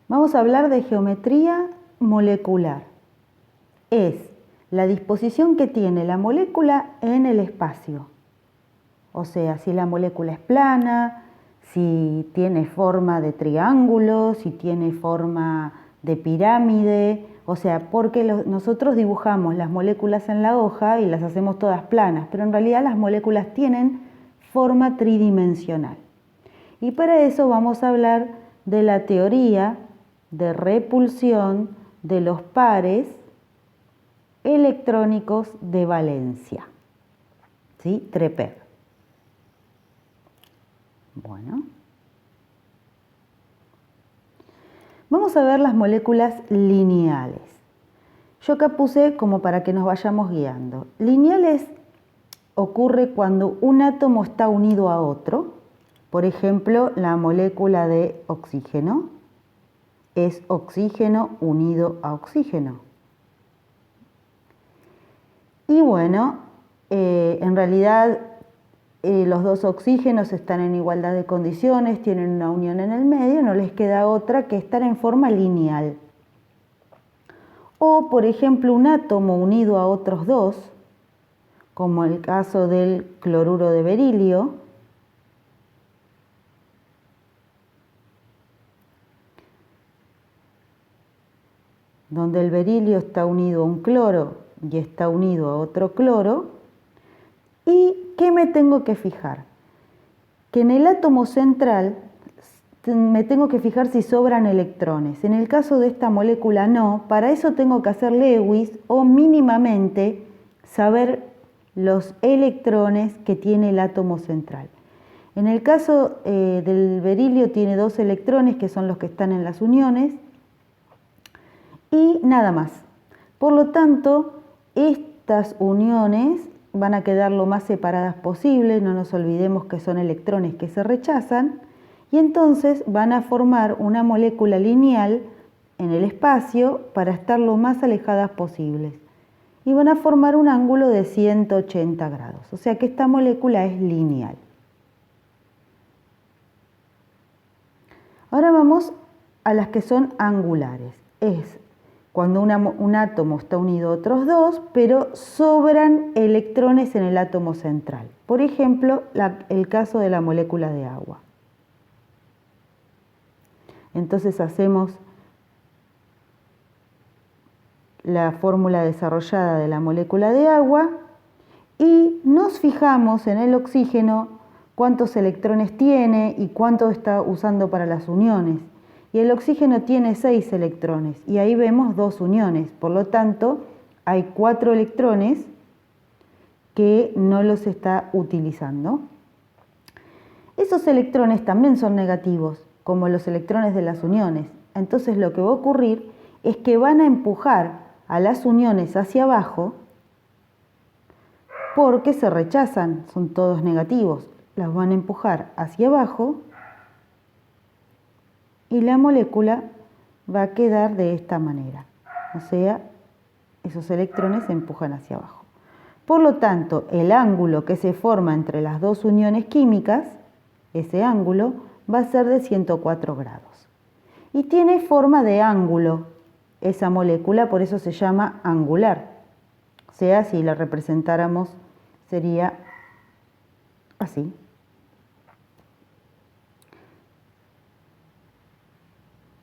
Vamos a hablar de geometría molecular. Es la disposición que tiene la molécula en el espacio. O sea, si la molécula es plana, si tiene forma de triángulo, si tiene forma de pirámide. O sea, porque nosotros dibujamos las moléculas en la hoja y las hacemos todas planas, pero en realidad las moléculas tienen forma tridimensional. Y para eso vamos a hablar de la teoría de repulsión de los pares electrónicos de valencia, ¿sí? TREPER. Bueno, vamos a ver las moléculas lineales. Yo acá puse como para que nos vayamos guiando. Lineales ocurre cuando un átomo está unido a otro. Por ejemplo, la molécula de oxígeno es oxígeno unido a oxígeno. Y bueno, en realidad los dos oxígenos están en igualdad de condiciones, tienen una unión en el medio, no les queda otra que estar en forma lineal. O, por ejemplo, un átomo unido a otros dos, como el caso del cloruro de berilio, donde el berilio está unido a un cloro y está unido a otro cloro. ¿Y qué me tengo que fijar? Que en el átomo central me tengo que fijar si sobran electrones. En el caso de esta molécula no, para eso tengo que hacer Lewis o mínimamente saber los electrones que tiene el átomo central. En el caso del berilio tiene 2 electrones que son los que están en las uniones y nada más. Por lo tanto, estas uniones van a quedar lo más separadas posible, no nos olvidemos que son electrones que se rechazan, y entonces van a formar una molécula lineal en el espacio para estar lo más alejadas posibles. Y van a formar un ángulo de 180 grados, o sea que esta molécula es lineal. Ahora vamos a las que son angulares. Es cuando un átomo está unido a otros dos, pero sobran electrones en el átomo central. Por ejemplo, el caso de la molécula de agua. Entonces hacemos la fórmula desarrollada de la molécula de agua y nos fijamos en el oxígeno cuántos electrones tiene y cuánto está usando para las uniones. Y el oxígeno tiene 6 electrones y ahí vemos 2 uniones, por lo tanto hay 4 electrones que no los está utilizando. Esos electrones también son negativos, como los electrones de las uniones. Entonces lo que va a ocurrir es que van a empujar a las uniones hacia abajo porque se rechazan, son todos negativos. Las van a empujar hacia abajo y la molécula va a quedar de esta manera. O sea, esos electrones se empujan hacia abajo. Por lo tanto, el ángulo que se forma entre las dos uniones químicas, ese ángulo, va a ser de 104 grados. Y tiene forma de ángulo esa molécula, por eso se llama angular. O sea, si la representáramos, sería así.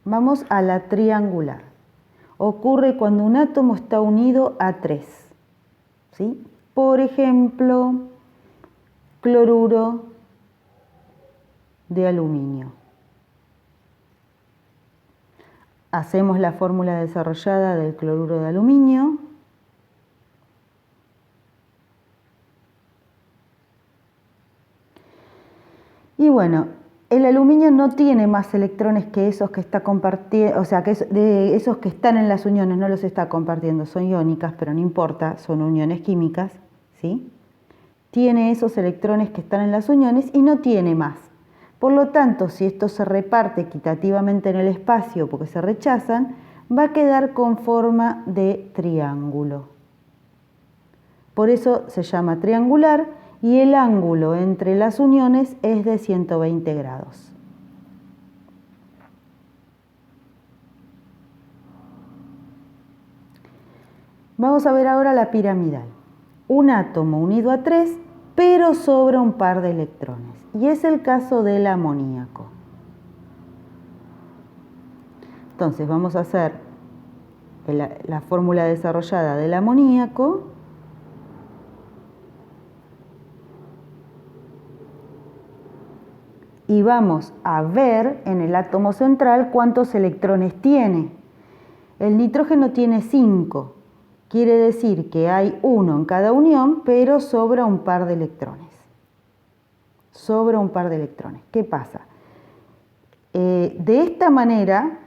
Vamos a la triangular. Ocurre cuando un átomo está unido a 3. ¿Sí? Por ejemplo, cloruro de aluminio. Hacemos la fórmula desarrollada del cloruro de aluminio. Y bueno, el aluminio no tiene más electrones que esos que está compartiendo, o sea, que de esos que están en las uniones, no los está compartiendo, son iónicas, pero no importa, son uniones químicas, ¿sí? Tiene esos electrones que están en las uniones y no tiene más. Por lo tanto, si esto se reparte equitativamente en el espacio porque se rechazan, va a quedar con forma de triángulo. Por eso se llama triangular y el ángulo entre las uniones es de 120 grados. Vamos a ver ahora la piramidal. Un átomo unido a 3, pero sobra un par de electrones. Y es el caso del amoníaco. Entonces vamos a hacer la fórmula desarrollada del amoníaco. Y vamos a ver en el átomo central cuántos electrones tiene. El nitrógeno tiene 5. Quiere decir que hay 1 en cada unión, pero sobra un par de electrones. Sobra un par de electrones. ¿Qué pasa? De esta manera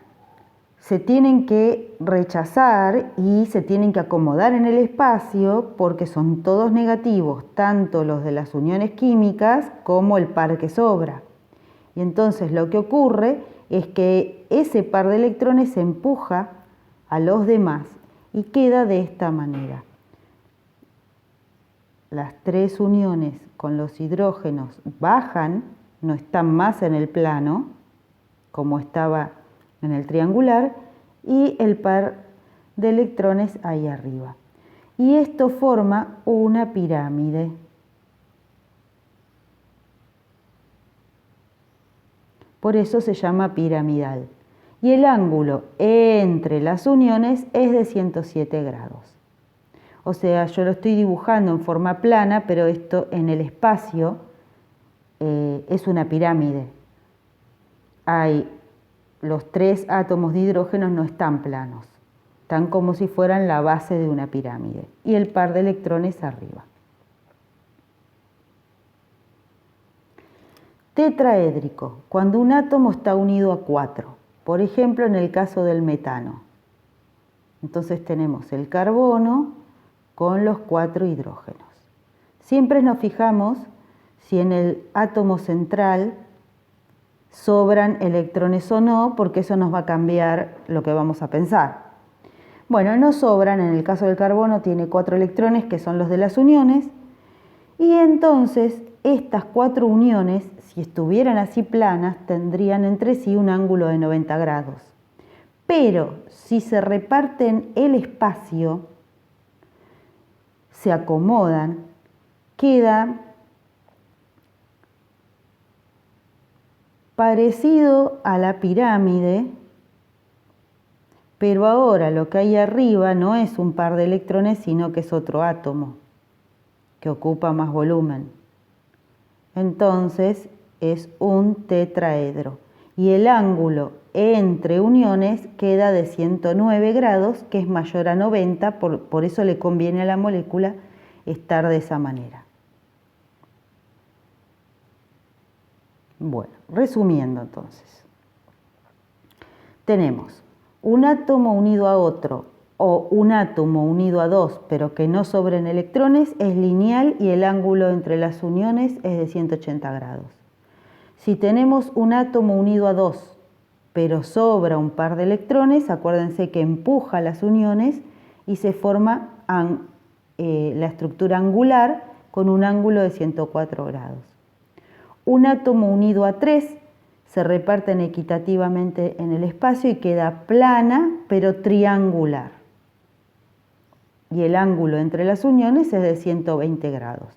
se tienen que rechazar y se tienen que acomodar en el espacio porque son todos negativos, tanto los de las uniones químicas como el par que sobra. Y entonces lo que ocurre es que ese par de electrones se empuja a los demás y queda de esta manera. Las 3 uniones con los hidrógenos bajan, no están más en el plano, como estaba en el triangular, y el par de electrones ahí arriba. Y esto forma una pirámide. Por eso se llama piramidal. Y el ángulo entre las uniones es de 107 grados. O sea, yo lo estoy dibujando en forma plana, pero esto en el espacio es una pirámide. Los 3 átomos de hidrógeno no están planos, están como si fueran la base de una pirámide. Y el par de electrones arriba. Tetraédrico, cuando un átomo está unido a 4, por ejemplo en el caso del metano. Entonces tenemos el carbono con los 4 hidrógenos. Siempre nos fijamos si en el átomo central sobran electrones o no, porque eso nos va a cambiar lo que vamos a pensar. Bueno, no sobran, en el caso del carbono tiene 4 electrones que son los de las uniones, y entonces estas 4 uniones, si estuvieran así planas, tendrían entre sí un ángulo de 90 grados. Pero si se reparten el espacio, se acomodan, queda parecido a la pirámide, pero ahora lo que hay arriba no es un par de electrones, sino que es otro átomo que ocupa más volumen. Entonces es un tetraedro y el ángulo entre uniones queda de 109 grados, que es mayor a 90, por eso le conviene a la molécula estar de esa manera. Bueno, resumiendo entonces, tenemos un átomo unido a otro o un átomo unido a 2, pero que no sobren electrones, es lineal y el ángulo entre las uniones es de 180 grados. Si tenemos un átomo unido a 2, pero sobra un par de electrones, acuérdense que empuja las uniones y se forma la estructura angular con un ángulo de 104 grados. Un átomo unido a 3 se reparten equitativamente en el espacio y queda plana, pero triangular. Y el ángulo entre las uniones es de 120 grados.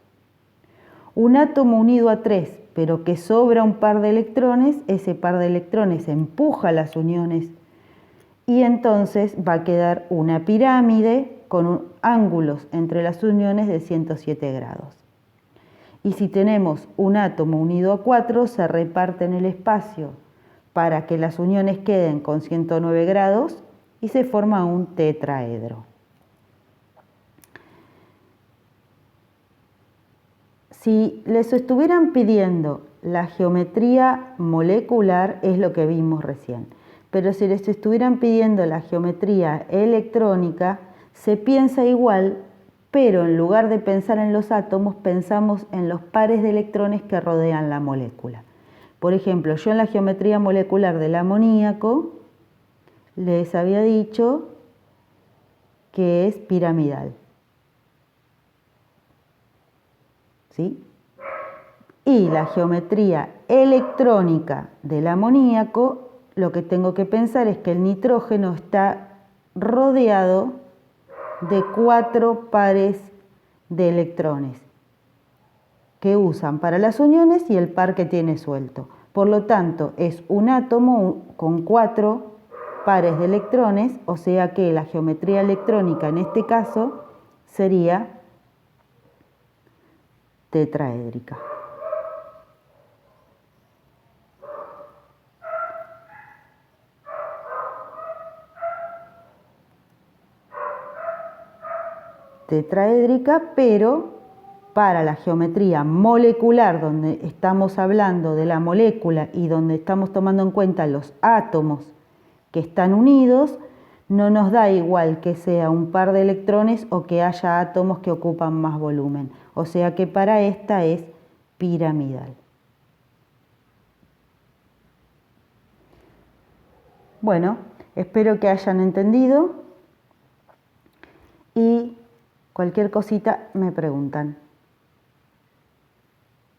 Un átomo unido a 3, pero que sobra un par de electrones, ese par de electrones empuja las uniones y entonces va a quedar una pirámide con ángulos entre las uniones de 107 grados. Y si tenemos un átomo unido a 4, se reparte en el espacio para que las uniones queden con 109 grados y se forma un tetraedro. Si les estuvieran pidiendo la geometría molecular, es lo que vimos recién. Pero si les estuvieran pidiendo la geometría electrónica, se piensa igual, pero en lugar de pensar en los átomos, pensamos en los pares de electrones que rodean la molécula. Por ejemplo, yo en la geometría molecular del amoníaco les había dicho que es piramidal. ¿Sí? Y la geometría electrónica del amoníaco, lo que tengo que pensar es que el nitrógeno está rodeado de 4 pares de electrones que usan para las uniones y el par que tiene suelto. Por lo tanto, es un átomo con 4 pares de electrones, o sea que la geometría electrónica en este caso sería tetraédrica. Tetraédrica, pero para la geometría molecular, donde estamos hablando de la molécula y donde estamos tomando en cuenta los átomos que están unidos, no nos da igual que sea un par de electrones o que haya átomos que ocupan más volumen. O sea que para esta es piramidal. Bueno, espero que hayan entendido y cualquier cosita me preguntan.